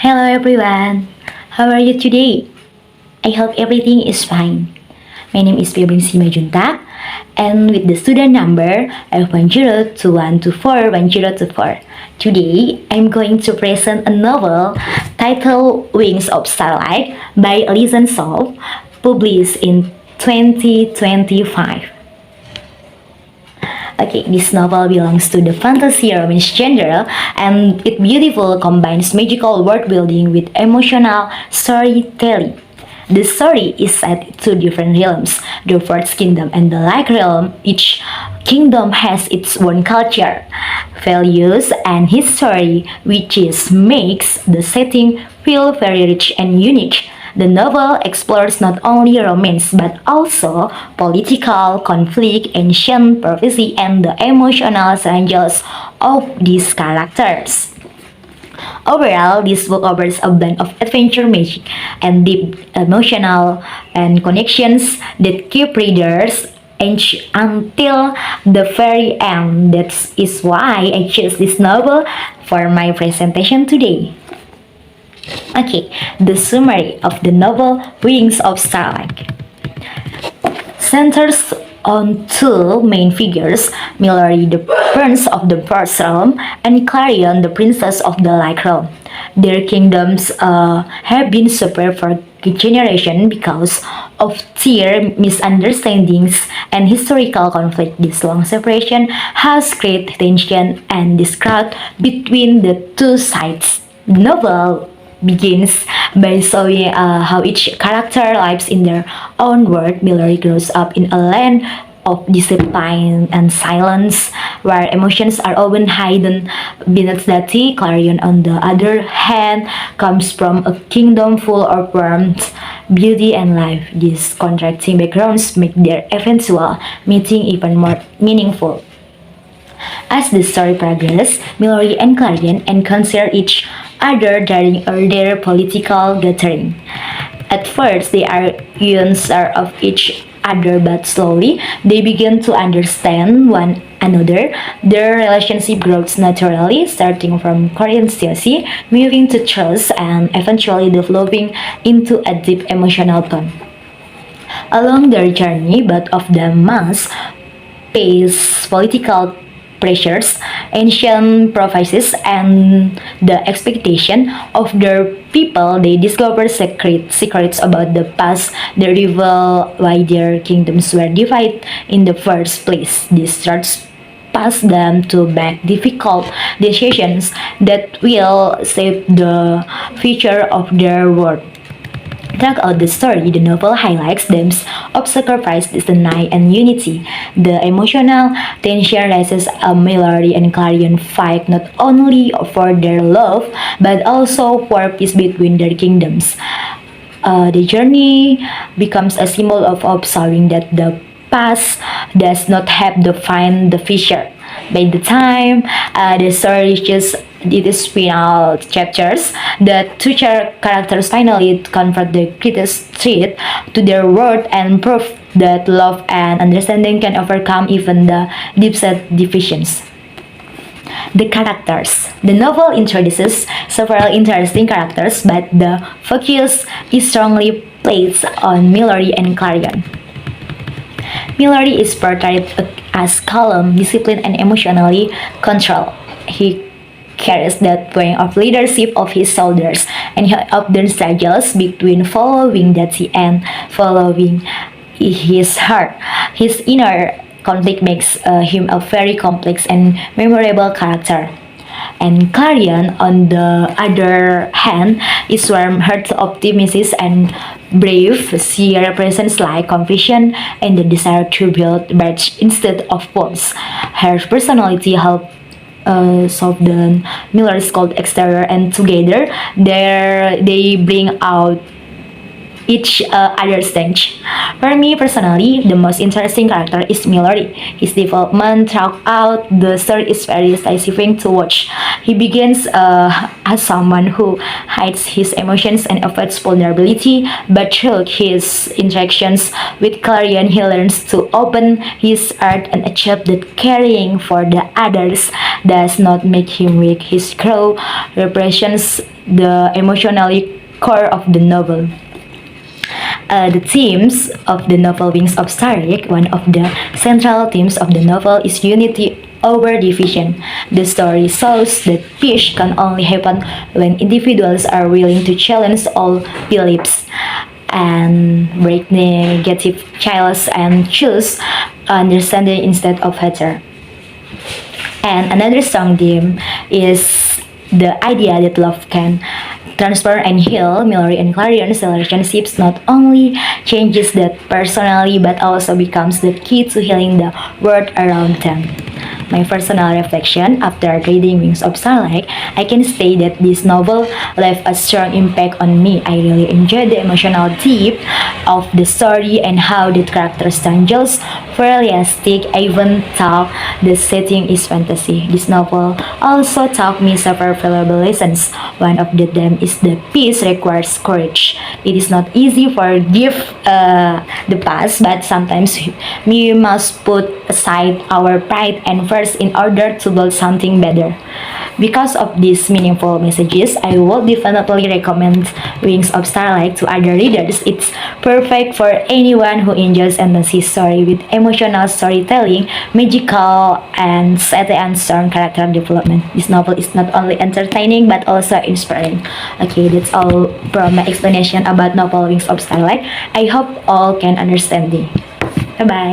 Hello everyone, how are you today? I hope everything is fine. My name is Febrin Simajunta, and with the student number F1021241024. Today, I'm going to present a novel titled Wings of Starlight by Alison Solf, published in 2025. Okay, this novel belongs to the fantasy romance genre, and it beautifully combines magical world building with emotional storytelling. The story is set in two different realms, the First Kingdom and the Light Realm. Each kingdom has its own culture, values, and history, which makes the setting feel very rich and unique. The novel explores not only romance but also political conflict, ancient prophecy, and the emotional challenges of these characters. Overall, this book offers a blend of adventure magic and deep emotional and connections that keep readers engaged until the very end. That is why I chose this novel for my presentation today. Okay, the summary of the novel Wings of Starlight centers on two main figures, Mallory, the prince of the First Realm, and Clarion, the princess of the Light Realm. Their kingdoms have been separate for generations because of their misunderstandings and historical conflict. This long separation has created tension and discord between the two sides. The novel begins by showing how each character lives in their own world. Mallory grows up in a land of discipline and silence, where emotions are often hidden beneath duty. Clarion, on the other hand, comes from a kingdom full of warmth, beauty, and life. These contrasting backgrounds make their eventual meeting even more meaningful. As the story progresses, Mallory and Clarion encounter each other during their political gathering. At first, they are unsure of each other, but slowly they begin to understand one another. Their relationship grows naturally, starting from curiosity, moving to trust, and eventually developing into a deep emotional bond. Along their journey, both of them must face political pressures, ancient prophecies, and the expectation of their people. They discover secrets about the past, the reveal why their kingdoms were divided in the first place. This starts pass them to make difficult decisions that will shape the future of their world. Throughout the story, the novel highlights themes of sacrifice, destiny, and unity. The emotional tension rises as Mallory and Clarion fight not only for their love, but also for peace between their kingdoms. The journey becomes a symbol of observing that the past does not have defined the future. By the time the story reaches its final chapters, the two characters finally confront the greatest threat to their world and prove that love and understanding can overcome even the deepest divisions. The characters. The novel introduces several interesting characters, but the focus is strongly placed on Mallory and Clarion. Mallory is portrayed as calm, disciplined, and emotionally controlled. He carries that point of leadership of his shoulders, and he often struggles between following duty and following his heart. His inner conflict makes him a very complex and memorable character. And Clarion, on the other hand, is warm-hearted, optimistic, and brave. She represents like conviction and the desire to build bridges instead of walls. Her personality helps soften Miller's cold exterior, and together they bring out each other's strength. For me personally, the most interesting character is Mallory. His development throughout the story is very satisfying to watch. He begins as someone who hides his emotions and avoids vulnerability, but through his interactions with Clarion, he learns to open his heart and accept that caring for the others does not make him weak. His growth represents the emotionally core of the novel. The themes of the novel Wings of Starlight, one of the central themes of the novel is unity over division. The story shows that peace can only happen when individuals are willing to challenge all beliefs and break negative chaos and choose understanding instead of hatred. And another strong theme is the idea that love can transform and heal. Mallory and Clarion's relationships not only changes that personally but also becomes the key to healing the world around them. My personal reflection after reading Wings of Starlight, I can say that this novel left a strong impact on me. I really enjoyed the emotional depth of the story and how the characters angels realistic even though the setting is fantasy. This novel also taught me several valuable lessons. One of them is that peace requires courage. It is not easy to forgive the past, but sometimes we must put aside our pride and first in order to build something better. Because of these meaningful messages, I will definitely recommend Wings of Starlight to other readers. It's perfect for anyone who enjoys fantasy story with emotional storytelling, magical and set and strong character development. This novel is not only entertaining but also inspiring. Okay, that's all from my explanation about novel Wings of Starlight. I hope all can understand me. Bye bye.